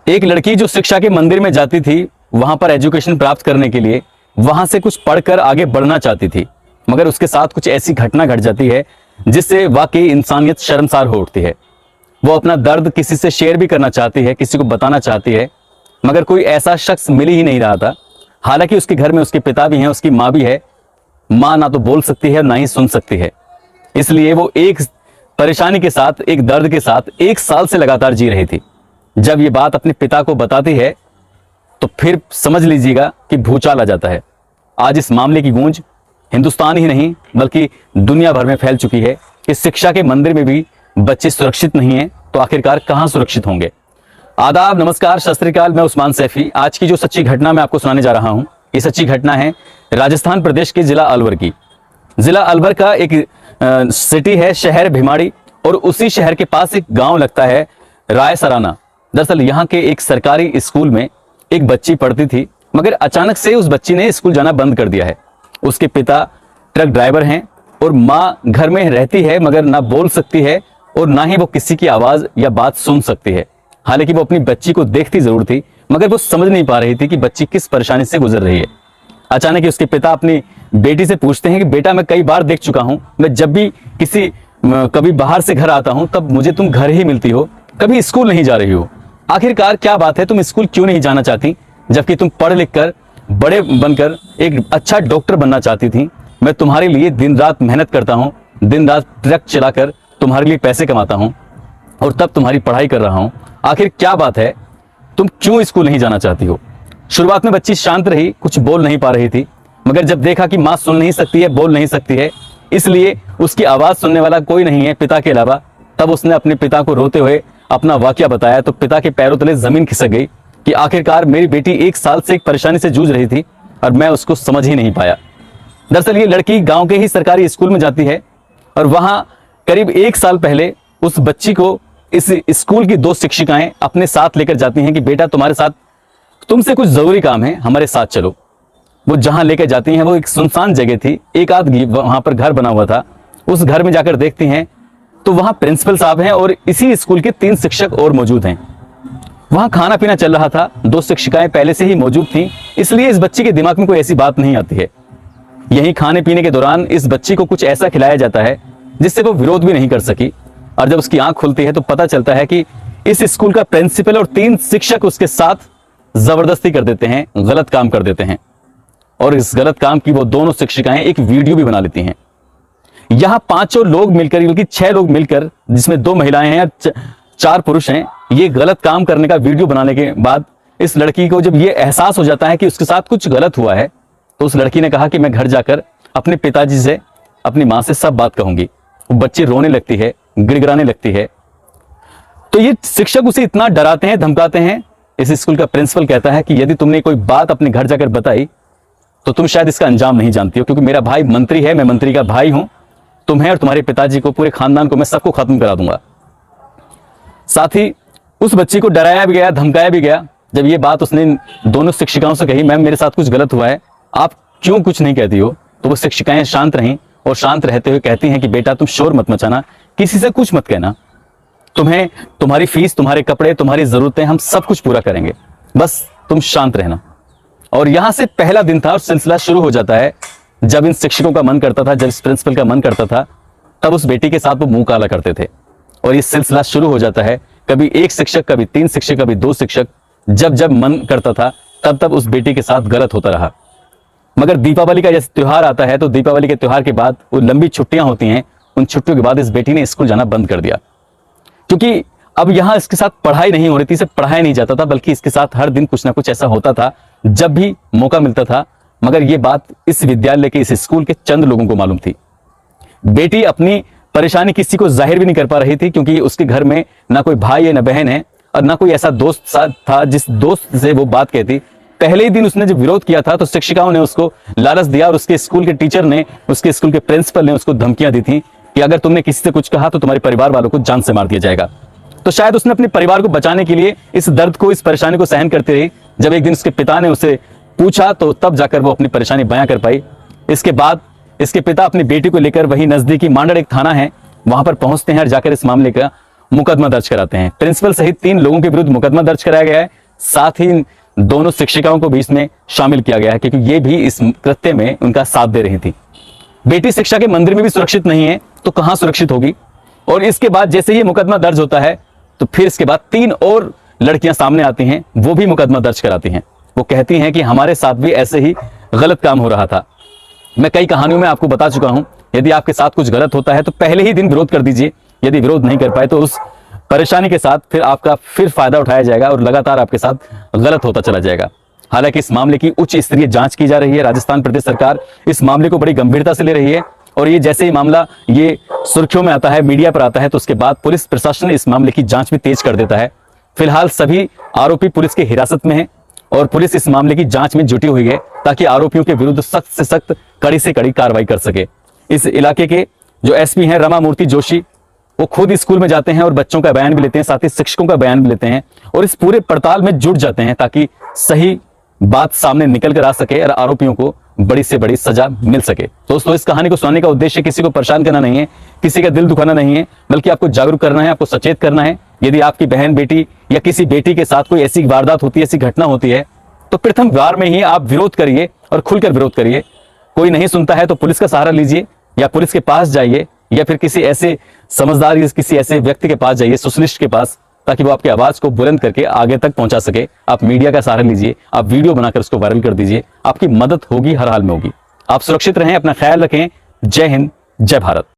एक लड़की जो शिक्षा के मंदिर में जाती थी, वहां पर एजुकेशन प्राप्त करने के लिए, वहां से कुछ पढ़कर आगे बढ़ना चाहती थी, मगर उसके साथ कुछ ऐसी घटना घट जाती है जिससे वाकई इंसानियत शर्मसार हो उठती है। वो अपना दर्द किसी से शेयर भी करना चाहती है, किसी को बताना चाहती है, मगर कोई ऐसा शख्स मिल ही नहीं रहा था। हालांकि उसके घर में उसके पिता भी हैं, उसकी माँ भी है। माँ ना तो बोल सकती है ना ही सुन सकती है, इसलिए वो एक परेशानी के साथ, एक दर्द के साथ 1 साल से लगातार जी रही थी। जब ये बात अपने पिता को बताती है तो फिर समझ लीजिएगा कि भूचाल आ जाता है। आज इस मामले की गूंज हिंदुस्तान ही नहीं बल्कि दुनिया भर में फैल चुकी है कि शिक्षा के मंदिर में भी बच्चे सुरक्षित नहीं हैं, तो आखिरकार कहां सुरक्षित होंगे। आदाब, नमस्कार, सत श्री अकाल। मैं उस्मान सैफी। आज की जो सच्ची घटना मैं आपको सुनाने जा रहा हूं, ये सच्ची घटना है राजस्थान प्रदेश के जिला अलवर की। जिला अलवर का एक सिटी है, शहर भिमाड़ी, और उसी शहर के पास एक गांव लगता है रायसराना। दरअसल यहाँ के एक सरकारी स्कूल में एक बच्ची पढ़ती थी, मगर अचानक से उस बच्ची ने स्कूल जाना बंद कर दिया है। उसके पिता ट्रक ड्राइवर हैं और माँ घर में रहती है, मगर ना बोल सकती है और ना ही वो किसी की आवाज या बात सुन सकती है। हालांकि वो अपनी बच्ची को देखती जरूर थी, मगर वो समझ नहीं पा रही थी कि बच्ची किस परेशानी से गुजर रही है। अचानक ही उसके पिता अपनी बेटी से पूछते हैं कि बेटा, मैं कई बार देख चुका हूं, मैं जब भी कभी बाहर से घर आता हूं तब मुझे तुम घर ही मिलती हो, कभी स्कूल नहीं जा रही हो। आखिरकार क्या बात है, तुम स्कूल क्यों नहीं जाना चाहती, जबकि तुम पढ़ लिख कर बड़े बनकर एक अच्छा डॉक्टर बनना चाहती थी। मैं तुम्हारे लिए दिन रात मेहनत करता हूँ, दिन रात ट्रक चलाकर तुम्हारे लिए पैसे कमाता हूँ और तब तुम्हारी पढ़ाई कर रहा हूँ। आखिर क्या बात है, तुम क्यों स्कूल नहीं जाना चाहती हो। शुरुआत में बच्ची शांत रही, कुछ बोल नहीं पा रही थी, मगर जब देखा कि माँ सुन नहीं सकती है, बोल नहीं सकती है, इसलिए उसकी आवाज सुनने वाला कोई नहीं है पिता के अलावा, तब उसने अपने पिता को रोते हुए अपना वाकया बताया। तो पिता के पैरों तले जमीन खिसक गई कि आखिरकार मेरी बेटी 1 साल से एक परेशानी से जूझ रही थी और मैं उसको समझ ही नहीं पाया। दरअसल ये लड़की गांव के ही सरकारी स्कूल में जाती है और वहां करीब 1 साल पहले उस बच्ची को इस स्कूल की 2 शिक्षिकाएं अपने साथ लेकर जाती हैं कि बेटा, तुम्हारे साथ तुमसे कुछ जरूरी काम है, हमारे साथ चलो। वो जहां लेकर जाती हैं वो एक सुनसान जगह थी, एक आध वहां पर घर बना हुआ था। उस घर में जाकर देखती हैं तो वहां प्रिंसिपल साहब हैं और इसी स्कूल के 3 शिक्षक और मौजूद हैं। वहां खाना पीना चल रहा था, 2 शिक्षिकाएं पहले से ही मौजूद थीं, इसलिए इस बच्ची के दिमाग में कोई ऐसी बात नहीं आती है। यही खाने पीने के दौरान इस बच्ची को कुछ ऐसा खिलाया जाता है जिससे वो विरोध भी नहीं कर सकी, और जब उसकी आंख खुलती है तो पता चलता है कि इस स्कूल का प्रिंसिपल और 3 शिक्षक उसके साथ जबरदस्ती कर देते हैं, गलत काम कर देते हैं। और इस गलत काम की वो दोनों शिक्षिकाएं एक वीडियो भी बना लेती हैं। यहां 5 लोग मिलकर, बल्कि 6 लोग मिलकर, जिसमें 2 महिलाएं हैं और 4 पुरुष हैं, ये गलत काम करने का वीडियो बनाने के बाद इस लड़की को जब ये एहसास हो जाता है कि उसके साथ कुछ गलत हुआ है, तो उस लड़की ने कहा कि मैं घर जाकर अपने पिताजी से, अपनी मां से सब बात कहूंगी। वो बच्ची रोने लगती है, गिड़गिड़ाने लगती है। तो ये शिक्षक उसे इतना डराते हैं, धमकाते हैं। इस स्कूल का प्रिंसिपल कहता है कि यदि तुमने कोई बात अपने घर जाकर बताई तो तुम शायद इसका अंजाम नहीं जानती हो, क्योंकि मेरा भाई मंत्री है, मैं मंत्री का भाई हूं, तुम्हें और तुम्हारे पिताजी को, पूरे खानदान को मैं सबको खत्म करा दूंगा। साथ ही उस बच्ची को डराया भी गया, धमकाया भी गया। जब ये बात उसने दोनों शिक्षिकाओं से कही, मैम मेरे साथ कुछ गलत हुआ है, आप क्यों कुछ नहीं कहती हो, तो वो शिक्षिकाएं शांत रहीं और शांत रहते हुए कहती हैं कि बेटा, तुम शोर मत मचाना, किसी से कुछ मत कहना, तुम्हें तुम्हारी फीस, तुम्हारे कपड़े, तुम्हारी जरूरतें हम सब कुछ पूरा करेंगे, बस तुम शांत रहना। और यहां से पहला दिन था और सिलसिला शुरू हो जाता है। जब इन शिक्षकों का मन करता था, जब इस प्रिंसिपल का मन करता था, तब उस बेटी के साथ वो मुंह काला करते थे और ये सिलसिला शुरू हो जाता है। कभी 1 शिक्षक, कभी 3 शिक्षक, कभी 2 शिक्षक, जब जब मन करता था तब तब उस बेटी के साथ गलत होता रहा। मगर दीपावली का जैसे त्योहार आता है, तो दीपावली के त्योहार के बाद वो लंबी छुट्टियां होती हैं, उन छुट्टियों के बाद इस बेटी ने स्कूल जाना बंद कर दिया, क्योंकि अब यहां इसके साथ पढ़ाई नहीं हो रही थी, इसे पढ़ाया नहीं जाता था, बल्कि इसके साथ हर दिन कुछ ना कुछ ऐसा होता था जब भी मौका मिलता था। मगर ये बात इस विद्यालय के, इस स्कूल के चंद लोगों को मालूम थी। बेटी अपनी परेशानी किसी को जाहिर भी नहीं कर पा रही थी, क्योंकि उसके घर में ना कोई भाई है, ना बहन है, और ना कोई ऐसा दोस्त साथ था जिस दोस्त से वो बात कहती। पहले ही दिन उसने जब विरोध किया था तो शिक्षिकाओं ने उसको लालच दिया और उसके स्कूल के टीचर ने, उसके स्कूल के प्रिंसिपल ने उसको धमकियां दी थी कि अगर तुमने किसी से कुछ कहा तो तुम्हारे परिवार वालों को जान से मार दिया जाएगा। तो शायद उसने अपने परिवार को बचाने के लिए इस दर्द को, इस परेशानी को सहन करती रही। जब एक दिन उसके पिता ने उसे पूछा तो तब जाकर वो अपनी परेशानी बयां कर पाई। इसके बाद इसके पिता अपनी बेटी को लेकर वही नजदीकी मांडर एक थाना है, वहां पर पहुंचते हैं और जाकर इस मामले का मुकदमा दर्ज कराते हैं। प्रिंसिपल सहित 3 लोगों के विरुद्ध मुकदमा दर्ज कराया गया है। साथ ही दोनों शिक्षिकाओं को भी इसमें शामिल किया गया है, क्योंकि ये भी इस कृत्य में उनका साथ दे रही थी। बेटी शिक्षा के मंदिर में भी सुरक्षित नहीं है तो कहां सुरक्षित होगी। और इसके बाद जैसे ही मुकदमा दर्ज होता है तो फिर इसके बाद 3 और लड़कियां सामने आती हैं, वो भी मुकदमा दर्ज कराती हैं। वो कहती हैं कि हमारे साथ भी ऐसे ही गलत काम हो रहा था। मैं कई कहानियों में आपको बता चुका हूं, यदि आपके साथ कुछ गलत होता है तो पहले ही दिन विरोध कर दीजिए। यदि विरोध नहीं कर पाए तो उस परेशानी के साथ फिर आपका फायदा उठाया जाएगा और लगातार आपके साथ गलत होता चला जाएगा। हालांकि इस मामले की उच्च स्तरीय जांच की जा रही है। राजस्थान प्रदेश सरकार इस मामले को बड़ी गंभीरता से ले रही है और ये जैसे ही मामला ये सुर्खियों में आता है, मीडिया पर आता है, तो उसके बाद पुलिस प्रशासन इस मामले की जांच भी तेज कर देता है। फिलहाल सभी आरोपी पुलिस की हिरासत में हैं और पुलिस इस मामले की जांच में जुटी हुई है ताकि आरोपियों के विरुद्ध सख्त से सख्त, कड़ी से कड़ी कार्रवाई कर सके। इस इलाके के जो एसपी हैं रमा मूर्ति जोशी, वो खुद स्कूल में जाते हैं और बच्चों का बयान भी लेते हैं, साथ ही शिक्षकों का बयान भी लेते हैं और इस पूरे पड़ताल में जुट जाते हैं ताकि सही बात सामने निकल कर आ सके और आरोपियों को बड़ी से बड़ी सजा मिल सके। दोस्तों, इस कहानी को सुनाने का उद्देश्य किसी को परेशान करना नहीं है, किसी का दिल दुखाना नहीं है, बल्कि आपको जागरूक करना है, आपको सचेत करना है। यदि आपकी बहन, बेटी या किसी बेटी के साथ कोई ऐसी वारदात होती है, ऐसी घटना होती है, तो प्रथम वार में ही आप विरोध करिए और खुलकर विरोध करिए। कोई नहीं सुनता है तो पुलिस का सहारा लीजिए या पुलिस के पास जाइए या फिर किसी ऐसे समझदार या किसी ऐसे व्यक्ति के पास जाइए, सोशलिस्ट के पास, ताकि वो आपकी आवाज को बुलंद करके आगे तक पहुंचा सके। आप मीडिया का सहारा लीजिए, आप वीडियो बनाकर उसको वायरल कर दीजिए, आपकी मदद होगी, हर हाल में होगी। आप सुरक्षित रहें, अपना ख्याल रखें। जय हिंद, जय भारत।